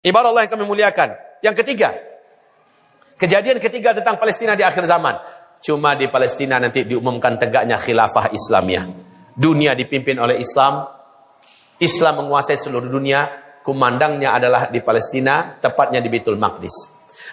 Ibarat Allah yang kami muliakan. Yang ketiga, kejadian ketiga tentang Palestina di akhir zaman. Cuma di Palestina nanti diumumkan tegaknya khilafah Islamiyah. Dunia dipimpin oleh Islam. Islam menguasai seluruh dunia. Kumandangnya adalah di Palestina, tepatnya di Baitul Maqdis.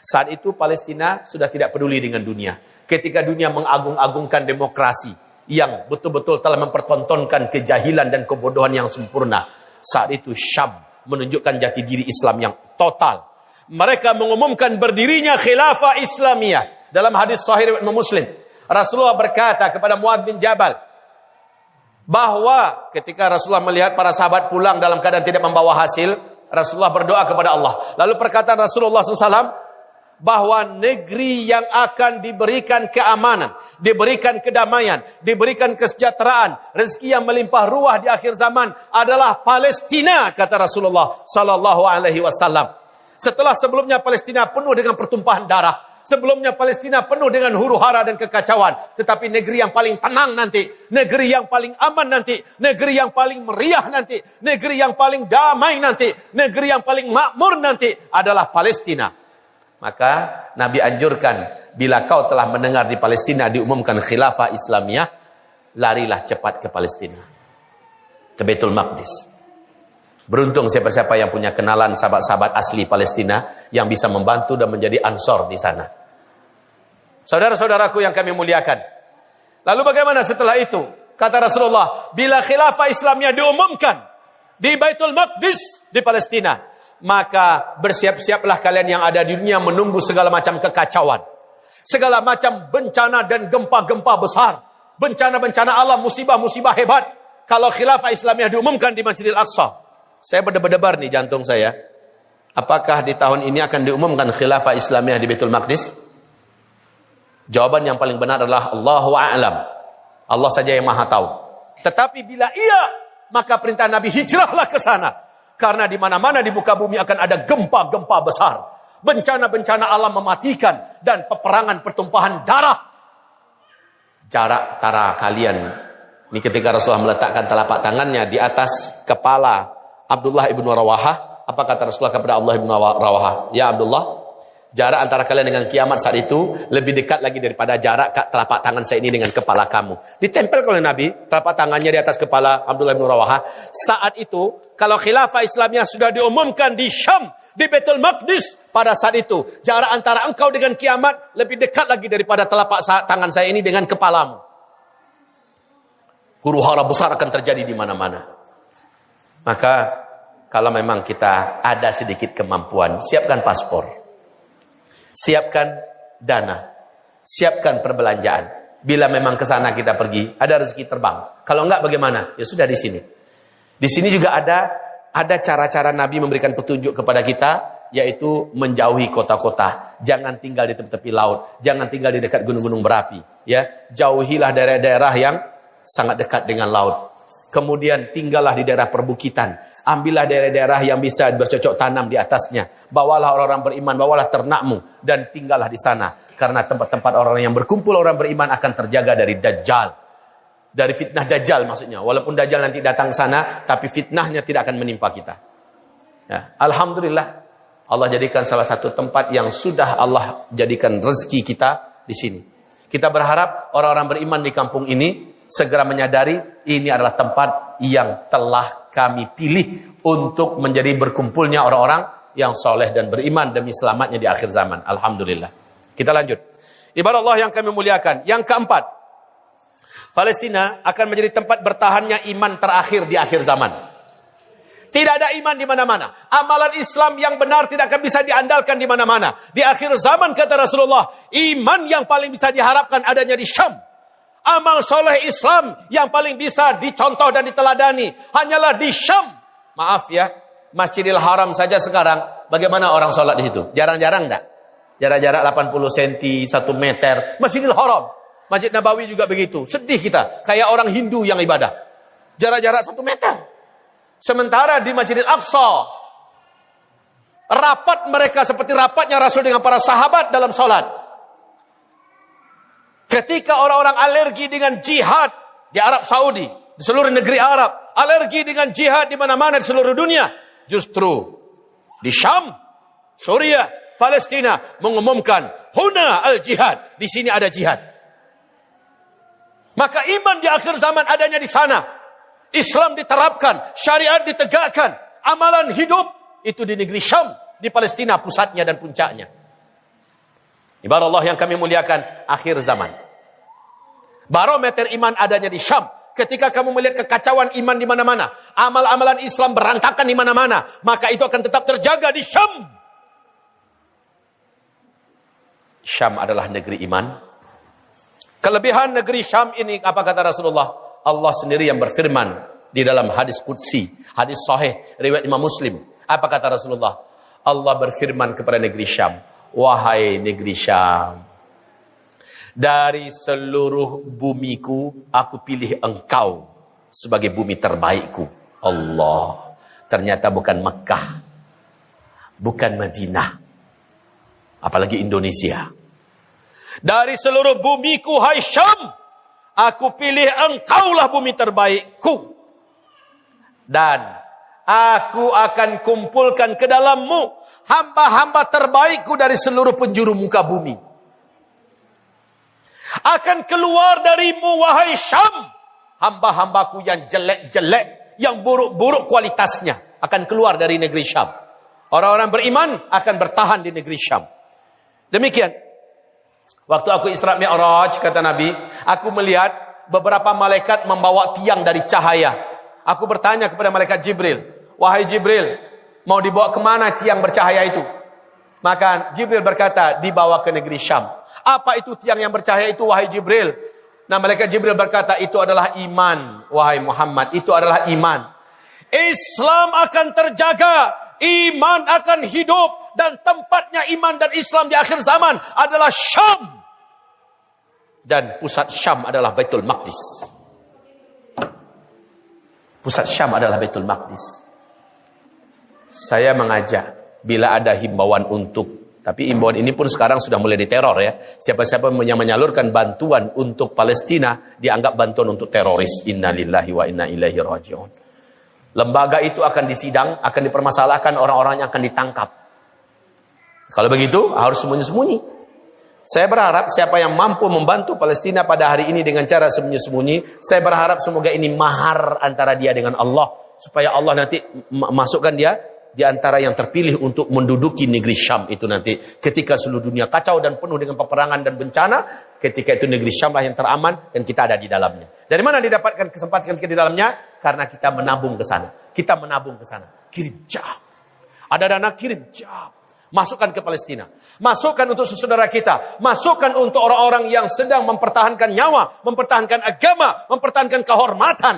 Saat itu Palestina sudah tidak peduli dengan dunia. Ketika dunia mengagung-agungkan demokrasi yang betul-betul telah mempertontonkan kejahilan dan kebodohan yang sempurna. Saat itu Syam menunjukkan jati diri Islam yang total. Mereka mengumumkan berdirinya khilafah Islamiyah. Dalam hadis sahih riwayat Muslim, Rasulullah berkata kepada Muadz bin Jabal bahwa ketika Rasulullah melihat para sahabat pulang dalam keadaan tidak membawa hasil, Rasulullah berdoa kepada Allah. Lalu perkataan Rasulullah SAW bahwa negeri yang akan diberikan keamanan, diberikan kedamaian, diberikan kesejahteraan, rezeki yang melimpah ruah di akhir zaman adalah Palestina, kata Rasulullah sallallahu alaihi wasallam. Setelah sebelumnya Palestina penuh dengan pertumpahan darah, sebelumnya Palestina penuh dengan huru-hara dan kekacauan, tetapi negeri yang paling tenang nanti, negeri yang paling aman nanti, negeri yang paling meriah nanti, negeri yang paling damai nanti, negeri yang paling makmur nanti adalah Palestina. Maka Nabi anjurkan, bila kau telah mendengar di Palestina diumumkan khilafah Islamiyah, larilah cepat ke Palestina, ke Baitul Maqdis. Beruntung siapa-siapa yang punya kenalan sahabat-sahabat asli Palestina yang bisa membantu dan menjadi ansor di sana. Saudara-saudaraku yang kami muliakan. Lalu bagaimana setelah itu? Kata Rasulullah, bila khilafah Islamiyah diumumkan di Baitul Maqdis di Palestina, maka bersiap-siaplah kalian yang ada di dunia menunggu segala macam kekacauan, segala macam bencana dan gempa-gempa besar, bencana-bencana alam, musibah-musibah hebat. Kalau khilafah Islamiyah diumumkan di Masjidil Aqsa, saya berdebar-debar nih jantung saya. Apakah di tahun ini akan diumumkan khilafah Islamiyah di Baitul Maqdis? Jawaban yang paling benar adalah Allahu a'lam. Allah saja yang maha tahu. Tetapi bila iya, maka perintah Nabi hijrahlah ke sana. Karena di mana-mana di muka bumi akan ada gempa-gempa besar, bencana-bencana alam mematikan, dan peperangan pertumpahan darah. Jarak antara kalian, ini ketika Rasulullah meletakkan telapak tangannya di atas kepala Abdullah ibnu Rawahah, apa kata Rasulullah kepada Abdullah ibnu Rawahah? Ya Abdullah, jarak antara kalian dengan kiamat saat itu lebih dekat lagi daripada jarak telapak tangan saya ini dengan kepala kamu. Ditempel oleh Nabi, telapak tangannya di atas kepala Abdullah bin Rawahah. Saat itu, kalau khilafah Islamiyah sudah diumumkan di Syam, di Baitul Maqdis, pada saat itu, jarak antara engkau dengan kiamat lebih dekat lagi daripada telapak tangan saya ini dengan kepalamu. Huru-hara besar akan terjadi di mana-mana. Maka, kalau memang kita ada sedikit kemampuan, siapkan paspor. Siapkan dana, siapkan perbelanjaan. Bila memang ke sana kita pergi, ada rezeki terbang. Kalau enggak bagaimana? Ya sudah di sini. Di sini juga ada cara-cara Nabi memberikan petunjuk kepada kita, yaitu menjauhi kota-kota. Jangan tinggal di tepi-tepi laut, jangan tinggal di dekat gunung-gunung berapi. Ya, jauhilah daerah-daerah yang sangat dekat dengan laut. Kemudian tinggallah di daerah perbukitan. Ambillah daerah-daerah yang bisa bercocok tanam di atasnya. Bawalah orang-orang beriman, bawalah ternakmu, dan tinggallah di sana. Karena tempat-tempat orang yang berkumpul orang beriman akan terjaga dari Dajjal. Dari fitnah Dajjal maksudnya. Walaupun Dajjal nanti datang ke sana, tapi fitnahnya tidak akan menimpa kita. Ya, Alhamdulillah, Allah jadikan salah satu tempat yang sudah Allah jadikan rezeki kita di sini. Kita berharap orang-orang beriman di kampung ini segera menyadari ini adalah tempat yang telah kami pilih untuk menjadi berkumpulnya orang-orang yang soleh dan beriman demi selamatnya di akhir zaman. Alhamdulillah. Kita lanjut. Ibarat Allah yang kami muliakan. Yang keempat, Palestina akan menjadi tempat bertahannya iman terakhir di akhir zaman. Tidak ada iman di mana-mana. Amalan Islam yang benar tidak akan bisa diandalkan di mana-mana. Di akhir zaman, kata Rasulullah, iman yang paling bisa diharapkan adanya di Syam. Amal soleh Islam yang paling bisa dicontoh dan diteladani hanyalah di Syam. Maaf ya, Masjidil Haram saja sekarang, bagaimana orang sholat di situ? Jarang-jarang enggak? Jarak-jarak 80 cm, 1 meter. Masjidil Haram. Masjid Nabawi juga begitu. Sedih kita, kayak orang Hindu yang ibadah. Jarak-jarak 1 meter. Sementara di Masjidil Aqsa, rapat mereka seperti rapatnya Rasul dengan para sahabat dalam sholat. Ketika orang-orang alergi dengan jihad di Arab Saudi, di seluruh negeri Arab, alergi dengan jihad di mana-mana di seluruh dunia, justru Di Syam, Suriah, Palestina mengumumkan huna al-jihad. Di sini ada jihad. Maka iman di akhir zaman adanya di sana. Islam diterapkan, syariat ditegakkan, amalan hidup itu di negeri Syam, di Palestina pusatnya dan puncaknya. Ibarat Allah yang kami muliakan, akhir zaman. Barometer iman adanya di Syam. Ketika kamu melihat kekacauan iman di mana-mana, amal-amalan Islam berantakan di mana-mana, maka itu akan tetap terjaga di Syam. Syam adalah negeri iman. Kelebihan negeri Syam ini, apa kata Rasulullah? Allah sendiri yang berfirman di dalam hadis qudsi, hadis sahih riwayat Imam Muslim. Apa kata Rasulullah? Allah berfirman kepada negeri Syam, wahai negeri Syam, dari seluruh bumiku aku pilih engkau sebagai bumi terbaikku. Allah, ternyata bukan Mekah, bukan Madinah, apalagi Indonesia. Dari seluruh bumiku, hai Syam, aku pilih engkaulah bumi terbaikku. Dan aku akan kumpulkan ke dalammu hamba-hamba terbaikku dari seluruh penjuru muka bumi. Akan keluar darimu, wahai Syam, hamba-hambaku yang jelek-jelek, yang buruk-buruk kualitasnya, akan keluar dari negeri Syam. Orang-orang beriman akan bertahan di negeri Syam. Demikian. Waktu aku Isra Mi'raj, kata Nabi, aku melihat beberapa malaikat membawa tiang dari cahaya. Aku bertanya kepada malaikat Jibril, wahai Jibril, mau dibawa kemana tiang bercahaya itu? Maka Jibril berkata, dibawa ke negeri Syam. Apa itu tiang yang bercahaya itu, wahai Jibril? Nah, malaikat Jibril berkata, itu adalah iman, wahai Muhammad, itu adalah iman. Islam akan terjaga, iman akan hidup, dan tempatnya iman dan Islam di akhir zaman adalah Syam. Dan pusat Syam adalah Baitul Maqdis. Pusat Syam adalah Baitul Maqdis. Saya mengajak, bila ada himbauan untuk, tapi himbauan ini pun sekarang sudah mulai diteror ya. Siapa-siapa yang menyalurkan bantuan untuk Palestina, dianggap bantuan untuk teroris. Innalillahi wa inna ilaihi raji'un. Lembaga itu akan disidang, akan dipermasalahkan, orang-orangnya akan ditangkap. Kalau begitu, harus sembunyi-sembunyi. Saya berharap siapa yang mampu membantu Palestina pada hari ini dengan cara sembunyi-sembunyi, saya berharap semoga ini mahar antara dia dengan Allah, supaya Allah nanti masukkan dia di antara yang terpilih untuk menduduki negeri Syam itu nanti. Ketika seluruh dunia kacau dan penuh dengan peperangan dan bencana, ketika itu negeri Syam lah yang teraman dan kita ada di dalamnya. Dari mana didapatkan kesempatan kita di dalamnya? Karena kita menabung ke sana. Kita menabung ke sana. Kirim jam. Ada dana, kirim jam. Masukkan ke Palestina. Masukkan untuk saudara kita. Masukkan untuk orang-orang yang sedang mempertahankan nyawa, mempertahankan agama, mempertahankan kehormatan.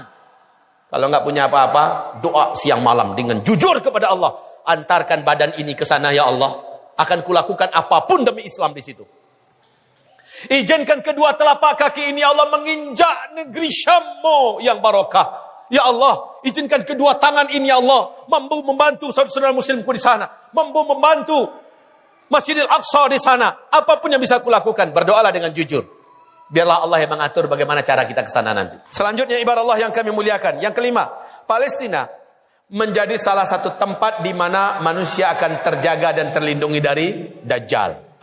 Kalau nggak punya apa-apa, doa siang malam dengan jujur kepada Allah. Antarkan badan ini ke sana ya Allah. Akan kulakukan apapun demi Islam di situ. Izinkan kedua telapak kaki ini Allah menginjak negeri Syammu yang barokah. Ya Allah, izinkan kedua tangan ini ya Allah mampu membantu saudara-saudara muslimku di sana, mampu membantu Masjidil Aqsa di sana. Apapun yang bisa kulakukan, berdoalah dengan jujur. Biarlah Allah yang mengatur bagaimana cara kita ke sana nanti. Selanjutnya ibarat Allah yang kami muliakan. Yang kelima, Palestina menjadi salah satu tempat di mana manusia akan terjaga dan terlindungi dari Dajjal.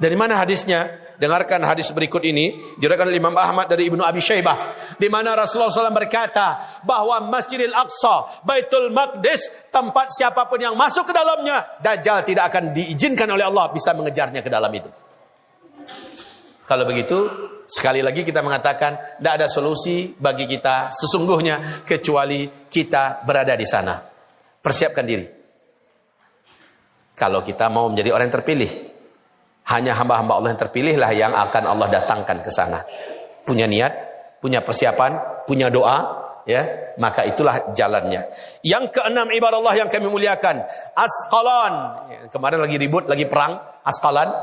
Dari mana hadisnya? Dengarkan hadis berikut ini, diriwayatkan oleh Imam Ahmad dari Ibnu Abi Syaibah, di mana Rasulullah SAW berkata bahwa Masjidil Aqsa, Baitul Maqdis, tempat siapapun yang masuk ke dalamnya, Dajjal tidak akan diizinkan oleh Allah bisa mengejarnya ke dalam itu. Kalau begitu, sekali lagi kita mengatakan, tidak ada solusi bagi kita sesungguhnya kecuali kita berada di sana. Persiapkan diri. Kalau kita mau menjadi orang yang terpilih, hanya hamba-hamba Allah yang terpilihlah yang akan Allah datangkan ke sana. Punya niat, punya persiapan, punya doa, ya, maka itulah jalannya. Yang keenam ibarat Allah yang kami muliakan, Asqalan. Kemarin lagi ribut, lagi perang, Asqalan.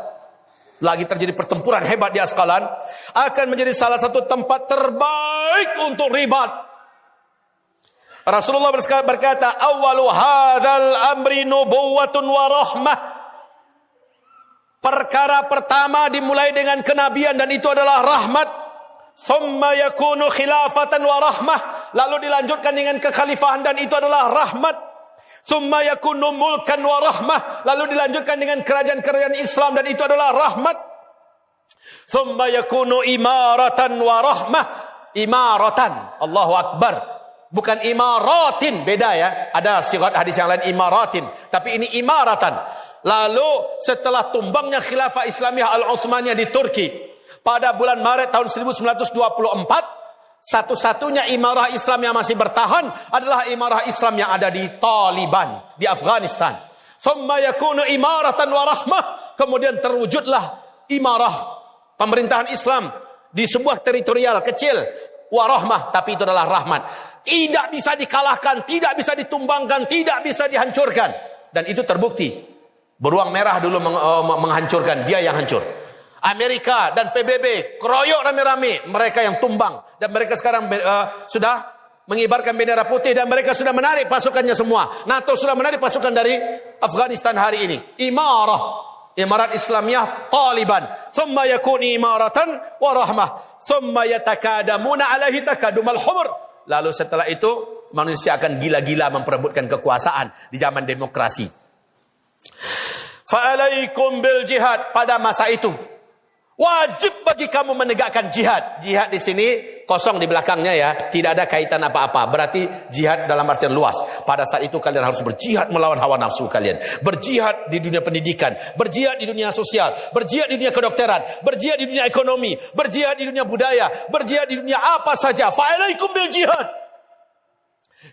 Lagi terjadi pertempuran hebat di Asqalan. Akan menjadi salah satu tempat terbaik untuk ribat. Rasulullah berkata, "Awwalu hadzal amri nubuwwatun wa rahmah." Perkara pertama dimulai dengan kenabian dan itu adalah rahmat. Thumma yakunu khilafatan wa rahmah. Lalu dilanjutkan dengan kekhalifahan dan itu adalah rahmat. Thumma yakunu mulkan wa rahmah. Lalu dilanjutkan dengan kerajaan-kerajaan Islam dan itu adalah rahmat. Thumma yakunu imaratan wa rahmah. Imaratan. Allahu Akbar. Bukan imaratin. Beda ya. Ada sigat hadis yang lain imaratin. Tapi ini imaratan. Lalu setelah tumbangnya khilafah Islamiyah Al-Uthmaniyah di Turki pada bulan Maret tahun 1924, satu-satunya imarah Islam yang masih bertahan adalah imarah Islam yang ada di Taliban, di Afghanistan. Thumma yakunu imaratan wa rahmah. Kemudian terwujudlah imarah pemerintahan Islam di sebuah teritorial kecil. Wa rahmah, tapi itu adalah rahmat. Tidak bisa dikalahkan, tidak bisa ditumbangkan, tidak bisa dihancurkan. Dan itu terbukti. Beruang merah dulu menghancurkan, dia yang hancur. Amerika dan PBB keroyok rame-rame, mereka yang tumbang. Dan mereka sekarang sudah mengibarkan bendera putih dan mereka sudah menarik pasukannya semua. NATO sudah menarik pasukan dari Afghanistan hari ini. Imarat Islamiyah Taliban. Thumma yakuni imaratan wa rahmah. Thumma yatakadamuna alaihi takadumal humur. Lalu setelah itu manusia akan gila-gila memperebutkan kekuasaan di zaman demokrasi. Fa'alaikum bil jihad. Pada masa itu wajib bagi kamu menegakkan jihad. Jihad di sini kosong di belakangnya ya, tidak ada kaitan apa-apa. Berarti jihad dalam artian luas. Pada saat itu kalian harus berjihad melawan hawa nafsu kalian. Berjihad di dunia pendidikan, berjihad di dunia sosial, berjihad di dunia kedokteran, berjihad di dunia ekonomi, berjihad di dunia budaya, berjihad di dunia apa saja. Fa'alaikum bil jihad.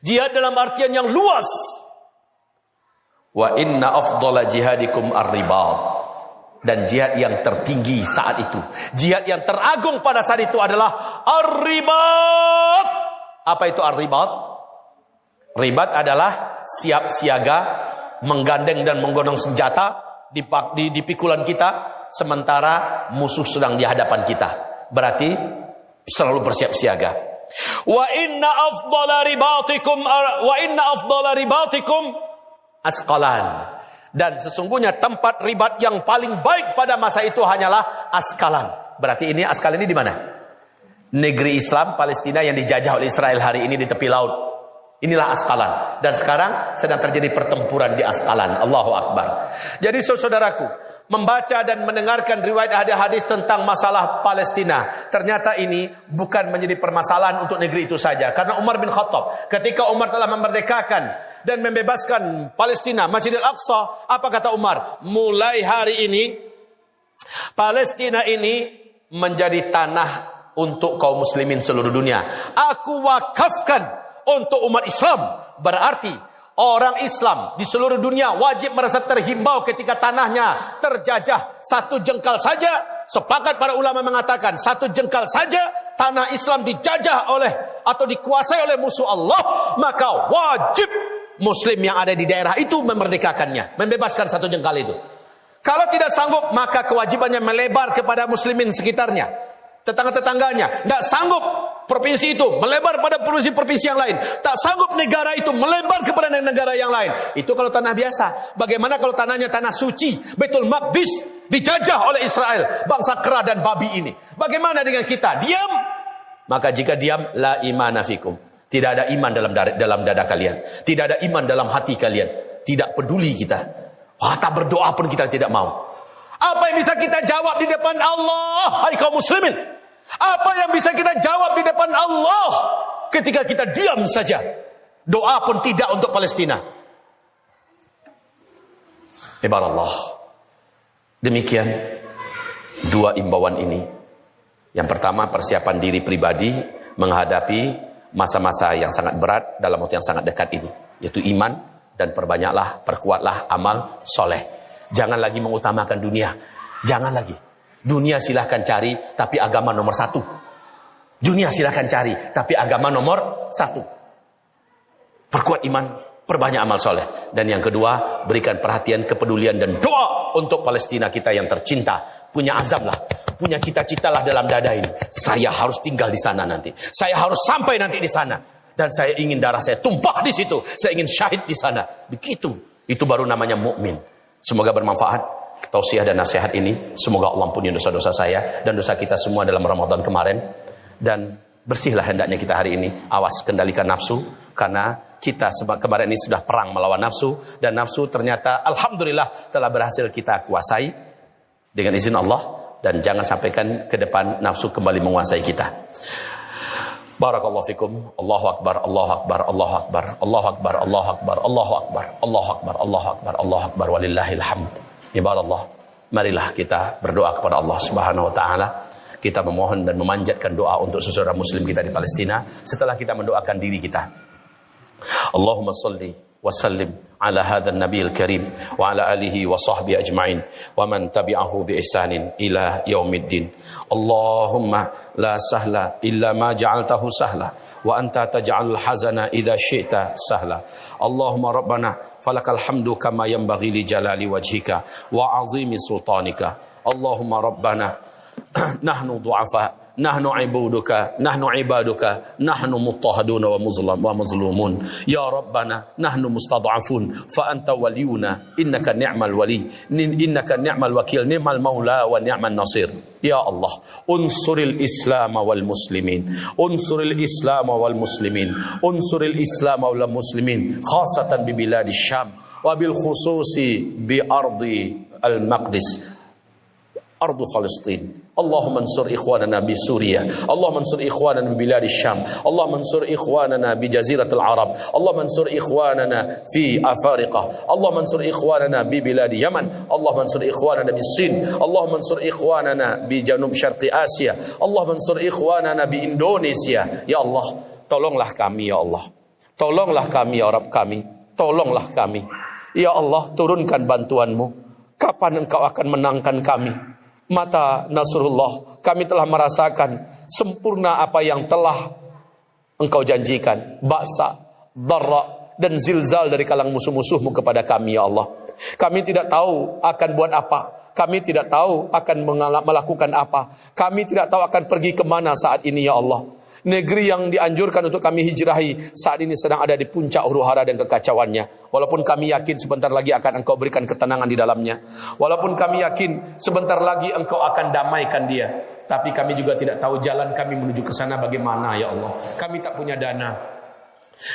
Jihad dalam artian yang luas. Wa inna afdala jihadikum ar-ribat. Dan jihad yang tertinggi saat itu, jihad yang teragung pada saat itu adalah ar-ribat. Apa itu ar-ribat? Ribat adalah siap siaga, menggandeng dan menggonong senjata di pikulan kita sementara musuh sedang di hadapan kita. Berarti selalu bersiap siaga. Wa inna afdala ribatikum Asqalan. Dan sesungguhnya tempat ribat yang paling baik pada masa itu hanyalah Asqalan. Berarti ini Asqalan ini di mana? Negeri Islam Palestina yang dijajah oleh Israel hari ini di tepi laut. Inilah Asqalan. Dan sekarang sedang terjadi pertempuran di Asqalan. Allahu Akbar. Jadi saudaraku, membaca dan mendengarkan riwayat hadis tentang masalah Palestina, ternyata ini bukan menjadi permasalahan untuk negeri itu saja. Karena Umar bin Khattab, ketika Umar telah memerdekakan dan membebaskan Palestina, Masjidil Aqsa, apa kata Umar? Mulai hari ini Palestina ini menjadi tanah untuk kaum muslimin seluruh dunia. Aku wakafkan untuk umat Islam. Berarti orang Islam di seluruh dunia wajib merasa terhimbau ketika tanahnya terjajah satu jengkal saja. Sepakat para ulama mengatakan satu jengkal saja tanah Islam dijajah oleh atau dikuasai oleh musuh Allah, maka wajib Muslim yang ada di daerah itu memerdekakannya, membebaskan satu jengkal itu. Kalau tidak sanggup, maka kewajibannya melebar kepada muslimin sekitarnya, tetangga-tetangganya. Tidak sanggup provinsi itu melebar pada provinsi-provinsi yang lain. Tak sanggup negara itu melebar kepada negara yang lain. Itu kalau tanah biasa. Bagaimana kalau tanahnya tanah suci, Baitul Maqdis, dijajah oleh Israel, bangsa kera dan babi ini? Bagaimana dengan kita? Diam? Maka jika diam, la imana fikum. Tidak ada iman dalam dada kalian. Tidak ada iman dalam hati kalian. Tidak peduli kita. Tak berdoa pun kita tidak mau. Apa yang bisa kita jawab di depan Allah, hai kaum muslimin? Apa yang bisa kita jawab di depan Allah ketika kita diam saja? Doa pun tidak untuk Palestina. Ibarat. Demikian dua imbauan ini. Yang pertama, persiapan diri pribadi menghadapi masa-masa yang sangat berat dalam waktu yang sangat dekat ini, yaitu iman, dan perbanyaklah, perkuatlah amal soleh. Jangan lagi mengutamakan dunia. Jangan lagi. Dunia silahkan cari, tapi agama nomor satu. Dunia silahkan cari, tapi agama nomor satu. Perkuat iman, perbanyak amal soleh. Dan yang kedua, berikan perhatian, kepedulian, dan doa untuk Palestina kita yang tercinta. Punya azamlah. Punya cita-citalah dalam dada ini. Saya harus tinggal di sana nanti. Saya harus sampai nanti di sana. Dan saya ingin darah saya tumpah di situ. Saya ingin syahid di sana. Begitu. Itu baru namanya mukmin. Semoga bermanfaat tausiah dan nasihat ini. Semoga Allah ampuni dosa-dosa saya dan dosa kita semua dalam Ramadan kemarin. Dan bersihlah hendaknya kita hari ini. Awas kendalikan nafsu. Karena kita kemarin ini sudah perang melawan nafsu, dan nafsu ternyata alhamdulillah telah berhasil kita kuasai dengan izin Allah, dan jangan sampaikan ke depan nafsu kembali menguasai kita. Barakallahu fikum. Allahu akbar, Allahu akbar, Allahu akbar, Allahu akbar, Allahu akbar, Allahu akbar, Allahu akbar, Allahu akbar, Allahu akbar, walillahil hamd. Ibadallah, marilah kita berdoa kepada Allah Subhanahu wa taala. Kita memohon dan memanjatkan doa untuk saudara muslim kita di Palestina setelah kita mendoakan diri kita. Allahumma salli wa sallim ala hadzal nabiyil karim wa ala alihi wa sahbihi ajma'in wa man tabi'ahu bi ihsanin ila yaumiddin. Allahumma la sahla illa ma ja'altahu sahla wa anta taj'alul hazana idza syi'ta sahla. Allahumma rabbana falakal hamdu kama yanbaghi li jalali wajhika wa 'azimi sultanika. Allahumma rabbana nahnu du'afa, nahnu ibaduka, nahnu muttahaduna wa mazlumun. Ya Rabbana, nahnu mustad'afun, fa anta waliyuna, innaka ni'mal wali, innaka ni'mal wakil, ni'mal maula wa ni'mal nasir. Ya Allah, unsuril Islam wal muslimin, unsuril Islam wal muslimin, unsuril Islam wal muslimin, khasatan bi biladi Syam wa bil khususi bi ardi al-Maqdis, ardu Palestin. Allahumma ansur ikhwanana bi Suriah, Allahumma ansur ikhwanana bi bilad Syam, Allahumma ansur ikhwanana bi jaziratil Arab, Allahumma ansur ikhwanana fi Afrika, Allahumma ansur ikhwanana bi bilad Yaman, Allahumma ansur ikhwanana bi Sin, Allahumma ansur ikhwanana bi janub syarqi Asia, Allahumma ansur ikhwanana bi Indonesia. Ya Allah, tolonglah kami ya Allah. Tolonglah kami ya Rabb kami. Tolonglah kami. Ya Allah, turunkan bantuanmu. Kapan engkau akan menangkan kami? Mata Nasrullah, kami telah merasakan sempurna apa yang telah engkau janjikan. Ba'sa, darra, dan zilzal dari kalang musuh-musuhmu kepada kami ya Allah. Kami tidak tahu akan buat apa, kami tidak tahu akan melakukan apa, kami tidak tahu akan pergi kemana saat ini ya Allah. Negeri yang dianjurkan untuk kami hijrahi saat ini sedang ada di puncak huru-hara dan kekacauannya. Walaupun kami yakin sebentar lagi akan engkau berikan ketenangan di dalamnya. Walaupun kami yakin sebentar lagi engkau akan damaikan dia. Tapi kami juga tidak tahu jalan kami menuju ke sana bagaimana ya Allah. Kami tak punya dana,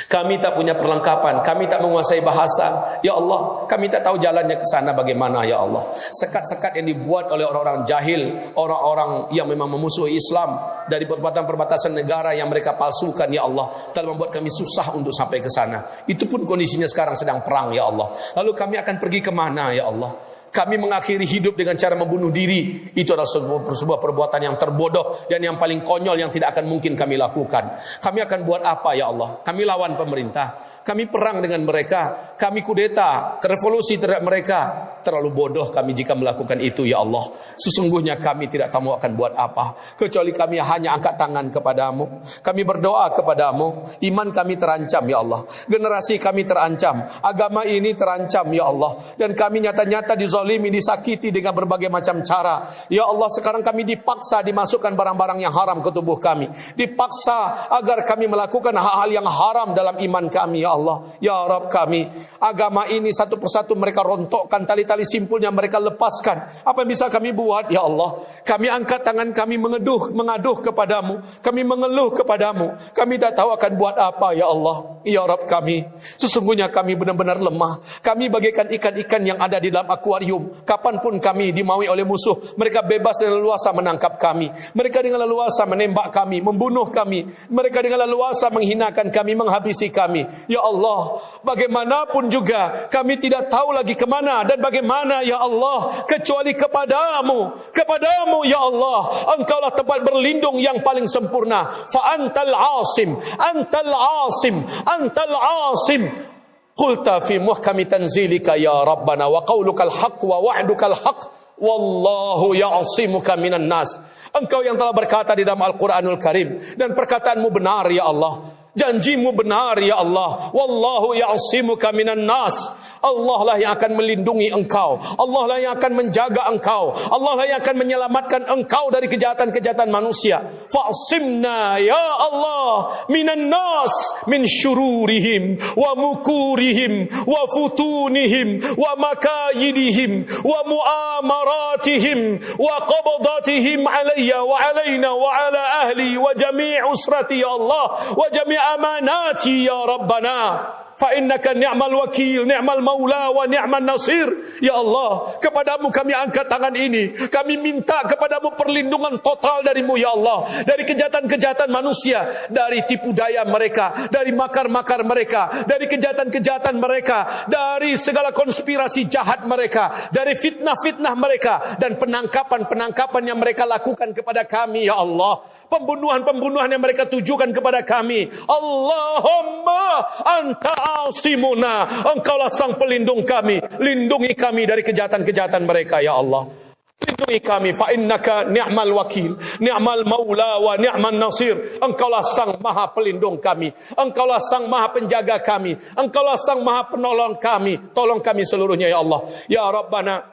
kami tak punya perlengkapan, kami tak menguasai bahasa. Ya Allah, kami tak tahu jalannya ke sana bagaimana ya Allah. Sekat-sekat yang dibuat oleh orang-orang jahil, orang-orang yang memang memusuhi Islam dari perbatasan negara yang mereka palsukan ya Allah, telah membuat kami susah untuk sampai ke sana. Itu pun kondisinya sekarang sedang perang ya Allah. Lalu kami akan pergi kemana ya Allah? Kami mengakhiri hidup dengan cara membunuh diri. Itu adalah sebuah perbuatan yang terbodoh dan yang paling konyol yang tidak akan mungkin kami lakukan. Kami akan buat apa ya Allah? Kami lawan pemerintah, kami perang dengan mereka, kami kudeta, revolusi terhadap mereka. Terlalu bodoh kami jika melakukan itu ya Allah. Sesungguhnya kami tidak tahu akan buat apa, kecuali kami hanya angkat tangan kepadamu. Kami berdoa kepadamu. Iman kami terancam ya Allah, generasi kami terancam, agama ini terancam ya Allah. Dan kami nyata-nyata dizalimi, disakiti dengan berbagai macam cara. Ya Allah, sekarang kami dipaksa dimasukkan barang-barang yang haram ke tubuh kami, dipaksa agar kami melakukan hal-hal yang haram dalam iman kami ya Allah. Ya Rabb kami, agama ini satu persatu mereka rontokkan, tali-tali simpulnya mereka lepaskan. Apa yang bisa kami buat ya Allah? Kami angkat tangan kami mengaduh kepadamu, kami mengeluh kepadamu. Kami tak tahu akan buat apa ya Allah. Ya Rabb kami, sesungguhnya kami benar-benar lemah. Kami bagaikan ikan-ikan yang ada di dalam akuarium. Kapanpun kami dimaui oleh musuh, mereka bebas dan leluasa menangkap kami. Mereka dengan leluasa menembak kami, membunuh kami. Mereka dengan leluasa menghinakan kami, menghabisi kami. Ya Allah, bagaimanapun juga kami tidak tahu lagi kemana dan bagaimana ya Allah, kecuali kepadamu. Kepadamu ya Allah, engkaulah tempat berlindung yang paling sempurna. Fa antal asim, antal asim, antal asim. Qulta fi muhkami tanzilika ya Rabbana wa qawlukal haq wa wa'dukal haq wallahu ya'asimuka minan nas. Engkau yang telah berkata di dalam Al-Quranul Karim, dan perkataanmu benar ya Allah, janjimu benar ya Allah. Wallahu ya'asimuka minan nas. Allah lah yang akan melindungi engkau, Allah lah yang akan menjaga engkau, Allah lah yang akan menyelamatkan engkau dari kejahatan-kejahatan manusia. Fa'asimna ya Allah minan nas min syururihim wa mukurihim wa futunihim wa makayidihim wa mu'amaratihim wa qabdatihim alayya wa alayna wa ala ahli wa jami' usrati ya Allah wa jami' amanati ya Rabbana. fa innaka ni'mal wakil, ni'mal maula wa ni'man nasir. Ya Allah, kepadamu kami angkat tangan ini. Kami minta kepadamu perlindungan total darimu ya Allah, dari kejahatan-kejahatan manusia, dari tipu daya mereka, dari makar-makar mereka, dari kejahatan-kejahatan mereka, dari segala konspirasi jahat mereka, dari fitnah-fitnah mereka, dan penangkapan-penangkapan yang mereka lakukan kepada kami ya Allah, pembunuhan-pembunuhan yang mereka tujukan kepada kami. Allahumma anta asimuna, engkaulah sang pelindung kami. Lindungi kami dari kejahatan-kejahatan mereka ya Allah. Lindungi kami, fa innaka ni'mal wakil, ni'mal maula wa ni'man nasir. Engkaulah sang maha pelindung kami, engkaulah sang maha penjaga kami, engkaulah sang maha penolong kami. Tolong kami seluruhnya ya Allah. Ya Rabbana,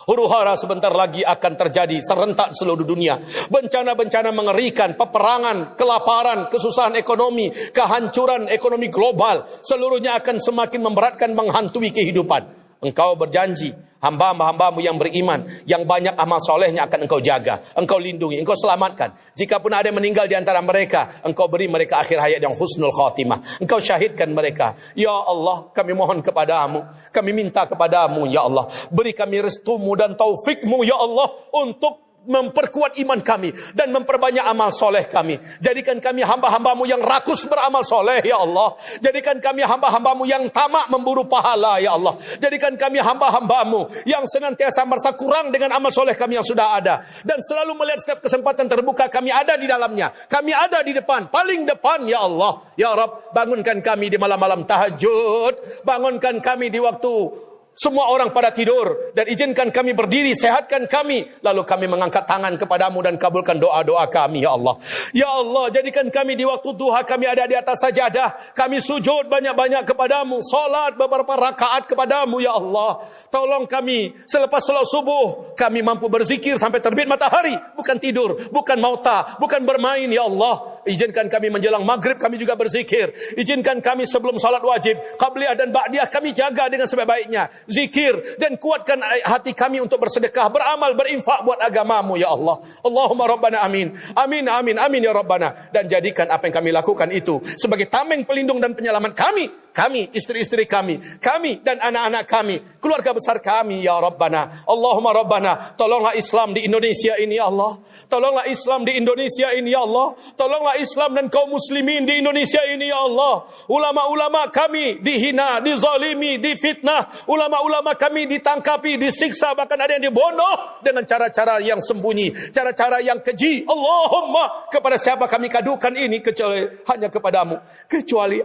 huru-hara sebentar lagi akan terjadi serentak seluruh dunia. Bencana-bencana mengerikan, peperangan, kelaparan, kesusahan ekonomi, kehancuran ekonomi global, seluruhnya akan semakin memberatkan, menghantui kehidupan. Engkau berjanji, hamba-hambamu yang beriman, yang banyak amal solehnya akan engkau jaga, engkau lindungi, engkau selamatkan. Jika pun ada yang meninggal di antara mereka, engkau beri mereka akhir hayat yang husnul khatimah. Engkau syahidkan mereka. Ya Allah, kami mohon kepadamu, kami minta kepadamu ya Allah, beri kami restumu dan taufikmu ya Allah, untuk memperkuat iman kami dan memperbanyak amal soleh kami. Jadikan kami hamba-hambamu yang rakus beramal soleh ya Allah. Jadikan kami hamba-hambamu yang tamak memburu pahala ya Allah. Jadikan kami hamba-hambamu yang senantiasa merasa kurang dengan amal soleh kami yang sudah ada, dan selalu melihat setiap kesempatan terbuka kami ada di dalamnya. Kami ada di depan, paling depan ya Allah. Ya Rabb, bangunkan kami di malam-malam tahajud, bangunkan kami di waktu semua orang pada tidur, dan izinkan kami berdiri, sehatkan kami, lalu kami mengangkat tangan kepadamu dan kabulkan doa-doa kami ya Allah. Ya Allah, jadikan kami di waktu duha kami ada di atas sajadah, kami sujud banyak-banyak kepadamu, salat beberapa rakaat kepadamu ya Allah. Tolong kami selepas salat subuh kami mampu berzikir sampai terbit matahari, bukan tidur, bukan mauta, bukan bermain ya Allah. Izinkan kami menjelang maghrib kami juga berzikir. Izinkan kami sebelum salat wajib, qabliyah dan ba'diyah kami jaga dengan sebaik-baiknya, zikir, dan kuatkan hati kami untuk bersedekah, beramal, berinfak buat agamamu ya Allah. Allahumma rabbana amin. Amin amin amin ya rabbana. Dan jadikan apa yang kami lakukan itu sebagai tameng pelindung dan penyelamat kami, istri-istri kami dan anak-anak kami, keluarga besar kami ya Rabbana. Allahumma Rabbana, tolonglah Islam di Indonesia ini ya Allah. Tolonglah Islam di Indonesia ini ya Allah. Tolonglah Islam dan kaum muslimin di Indonesia ini ya Allah. Ulama-ulama kami dihina, dizalimi, difitnah. Ulama-ulama kami ditangkapi, disiksa, bahkan ada yang dibunuh dengan cara-cara yang sembunyi, cara-cara yang keji. Allahumma, kepada siapa kami kadukan ini kecuali hanya kepadamu, kecuali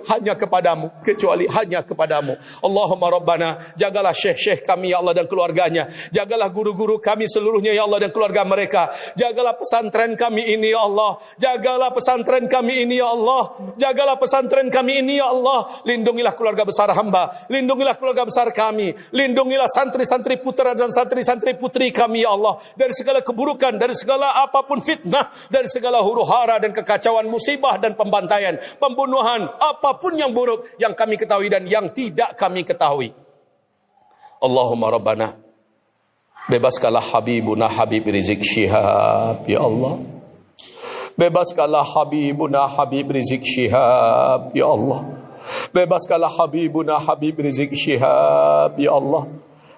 hanya kepadamu. Allahumma Rabbana, jagalah syekh-syekh kami ya Allah dan keluarganya. Jagalah guru-guru kami seluruhnya ya Allah dan keluarga mereka. Jagalah pesantren kami ini ya Allah. Jagalah pesantren kami ini ya Allah. Jagalah pesantren kami ini ya Allah. Lindungilah keluarga besar hamba. Lindungilah keluarga besar kami. Lindungilah santri-santri putra dan santri-santri putri kami ya Allah, dari segala keburukan, dari segala apapun fitnah, dari segala huru-hara dan kekacauan, musibah dan pembantaian, pembunuhan, apapun yang buruk yang kami ketahui dan yang tidak kami ketahui. Allahumma Rabbana, bebaskanlah Habibuna Habib Rizik Syihab ya Allah. Bebaskanlah Habibuna Habib Rizik Syihab ya Allah. Bebaskanlah Habibuna Habib Rizik Syihab ya Allah.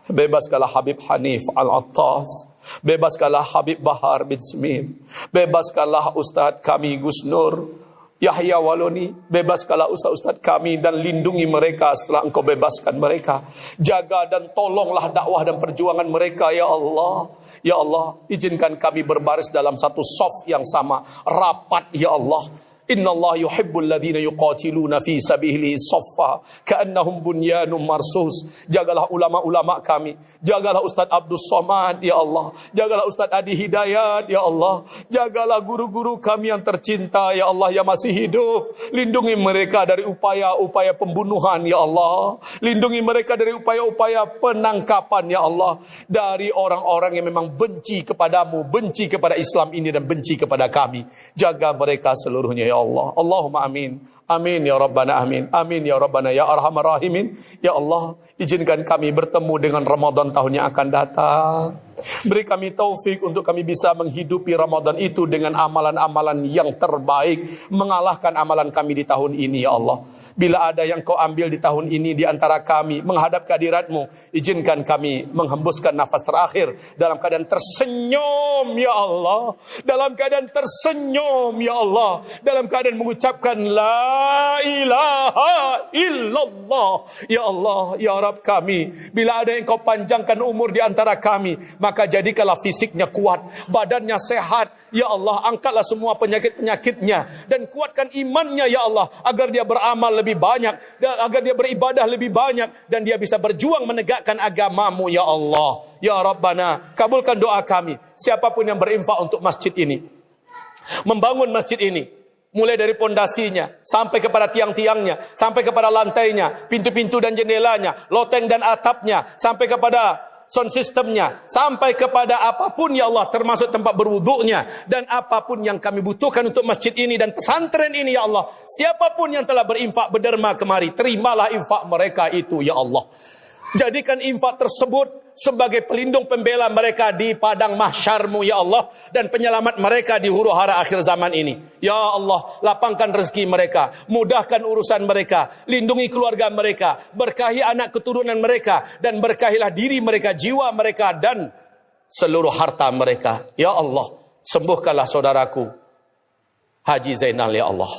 Bebaskanlah Habib Hanif Al-Attas. Bebaskanlah Habib Bahar bin Smith. Bebaskanlah Ustaz kami Gus Nur Yahya Waloni. Bebaskanlah ustaz-ustaz kami dan lindungi mereka setelah engkau bebaskan mereka. Jaga dan tolonglah dakwah dan perjuangan mereka ya Allah. Ya Allah, izinkan kami berbaris dalam satu saf yang sama, rapat ya Allah. Innallaha yuhibbul ladzina yuqatiluna fi sabilihi saffa ka'annahum bunyanun marsus. Jagalah ulama-ulama kami, jagalah Ustaz Abdul Somad ya Allah, jagalah Ustaz Adi Hidayat ya Allah, jagalah guru-guru kami yang tercinta ya Allah yang masih hidup. Lindungi mereka dari upaya-upaya pembunuhan ya Allah. Lindungi mereka dari upaya-upaya penangkapan ya Allah, dari orang-orang yang memang benci kepadamu, benci kepada Islam ini dan benci kepada kami. Jaga mereka seluruhnya ya Allah. Allahumma amin. Amin ya Rabbana amin. Amin ya Rabbana ya Arhamar Rahimin. Ya Allah, izinkan kami bertemu dengan Ramadan tahun yang akan datang. Beri kami taufik untuk kami bisa menghidupi Ramadan itu dengan amalan-amalan yang terbaik, mengalahkan amalan kami di tahun ini ya Allah. Bila ada yang kau ambil di tahun ini di antara kami menghadap kehadirat-Mu, izinkan kami menghembuskan nafas terakhir dalam keadaan tersenyum ya Allah, dalam keadaan tersenyum ya Allah, dalam keadaan mengucapkan la ilaha illallah ya Allah ya Rabb kami. Bila ada yang kau panjangkan umur di antara kami, maka jadikanlah fisiknya kuat, badannya sehat ya Allah, angkatlah semua penyakit-penyakitnya dan kuatkan imannya ya Allah, agar dia beramal lebih banyak, agar dia beribadah lebih banyak, dan dia bisa berjuang menegakkan agama-Mu ya Allah ya Rabbana. Kabulkan doa kami. Siapapun yang berinfak untuk masjid ini, membangun masjid ini, mulai dari pondasinya sampai kepada tiang-tiangnya, sampai kepada lantainya, pintu-pintu dan jendelanya, loteng dan atapnya, sampai kepada sound systemnya, sampai kepada apapun ya Allah, termasuk tempat berwuduknya dan apapun yang kami butuhkan untuk masjid ini dan pesantren ini ya Allah. Siapapun yang telah berinfak berderma kemari, terimalah infak mereka itu ya Allah. Jadikan infak tersebut sebagai pelindung pembela mereka di padang mahsyar-Mu ya Allah, dan penyelamat mereka di huru hara akhir zaman ini. Ya Allah, lapangkan rezeki mereka, mudahkan urusan mereka, lindungi keluarga mereka, berkahi anak keturunan mereka, dan berkahilah diri mereka, jiwa mereka, dan seluruh harta mereka. Ya Allah, sembuhkanlah saudaraku Haji Zainal ya Allah.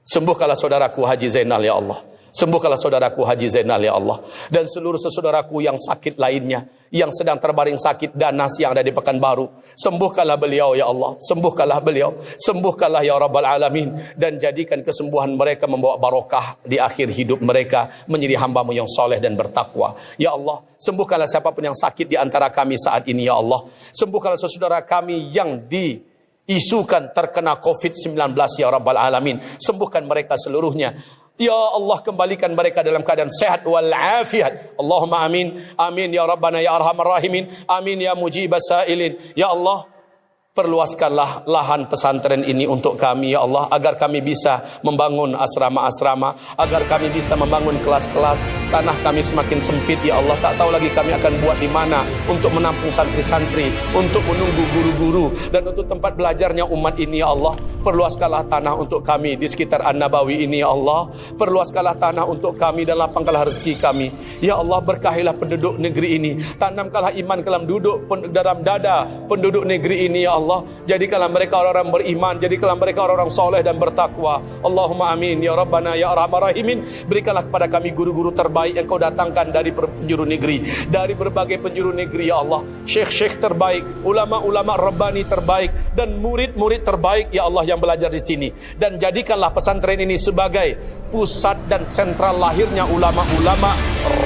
Sembuhkanlah saudaraku Haji Zainal ya Allah. Sembuhkanlah saudaraku Haji Zainal ya Allah, dan seluruh saudaraku yang sakit lainnya, yang sedang terbaring sakit ganas yang ada di Pekanbaru. Sembuhkanlah beliau ya Allah, sembuhkanlah beliau, sembuhkanlah ya Rabbal Alamin, dan jadikan kesembuhan mereka membawa barokah di akhir hidup mereka menjadi hamba-Mu yang soleh dan bertakwa. Ya Allah, sembuhkanlah siapapun yang sakit di antara kami saat ini ya Allah. Sembuhkanlah saudara kami yang diisukan terkena COVID-19 ya Rabbal Alamin. Sembuhkan mereka seluruhnya. Ya Allah, kembalikan mereka dalam keadaan sehat wal afiat. Allahumma amin. Amin ya Rabbana ya Arhamar Rahimin. Amin ya Mujibas Sa'ilin. Ya Allah, perluaskanlah lahan pesantren ini untuk kami ya Allah, agar kami bisa membangun asrama-asrama, agar kami bisa membangun kelas-kelas. Tanah kami semakin sempit ya Allah, tak tahu lagi kami akan buat di mana untuk menampung santri-santri, untuk menunggu guru-guru, dan untuk tempat belajarnya umat ini ya Allah. Perluaskanlah tanah untuk kami di sekitar An-Nabawi ini ya Allah. Perluaskanlah tanah untuk kami dan lapangkanlah rezeki kami ya Allah. Berkahilah penduduk negeri ini, tanamkanlah iman dalam dada penduduk negeri ini ya Allah. Jadikanlah mereka orang-orang beriman, jadikanlah mereka orang-orang soleh dan bertakwa. Allahumma amin ya Rabbana ya Arhamar Rahimin. Berikanlah kepada kami guru-guru terbaik yang Kau datangkan dari penjuru negeri, dari berbagai penjuru negeri ya Allah. Syekh-syekh terbaik, ulama-ulama rabbani terbaik, dan murid-murid terbaik ya Allah yang belajar di sini. Dan jadikanlah pesantren ini sebagai pusat dan sentral lahirnya ulama-ulama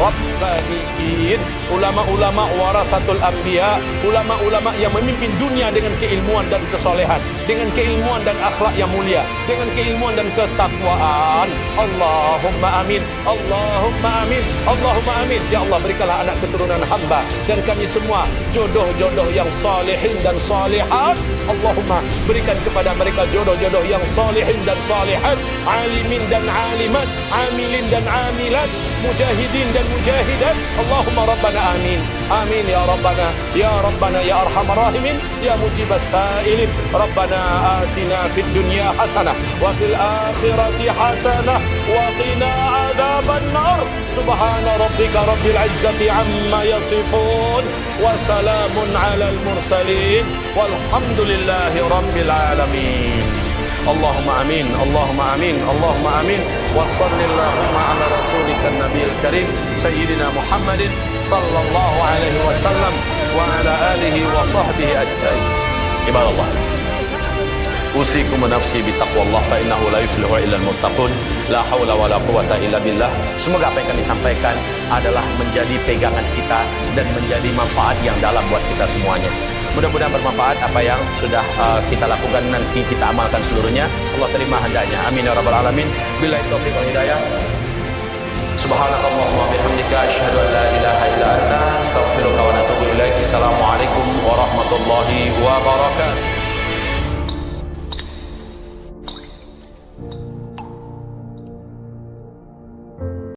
rabbaniin, ulama-ulama warathatul anbiya, ulama-ulama yang memimpin dunia dengan keilmuan dan kesolehan, dengan keilmuan dan akhlak yang mulia, dengan keilmuan dan ketakwaan. Allahumma amin, Allahumma amin, Allahumma amin. Ya Allah, berikanlah anak keturunan hamba dan kami semua jodoh-jodoh yang salihin dan salihat. Allahumma berikan kepada mereka jodoh-jodoh yang salihin dan salihat, alimin dan alimat, amilin dan amilat, mujahidin dan mujahidat. Allahumma Rabbana amin. Amin ya Rabbana ya Rabbana ya Arhamar Rahimin ya Mujibas Sa'ilin. Rabbana atina fid dunya hasanah wa fil akhirati hasanah wa qina adzaban nar. Subhana rabbika rabbil izzati amma yasifun wa salamun alal mursalin walhamdulillahi rabbil alamin. Allahumma amin, Allahumma amin, Allahumma amin. Wa sallallahu ala rasulika nabiyil karim sayyidina Muhammadin sallallahu alaihi wasallam wa ala alihi wa sahbihi ajma'in. Ibadallah, usikum nafsi bitaqwallah fa innahu la yuflihu illa al-muttaqun. La haula wala quwata illa billah. Semoga apa yang kami sampaikan adalah menjadi pegangan kita dan menjadi manfaat yang dalam buat kita semuanya. Mudah-mudahan bermanfaat apa yang sudah kita lakukan, nanti kita amalkan seluruhnya. Allah terima hendaknya. Amin ya rabbal alamin. Billahi taufiq wal hidayah. Subhanakallahumma wa bihamdika asyhadu an la ilaha illa anta astaghfiruka wa atubu ilaik. Assalamualaikum warahmatullahi wabarakatuh.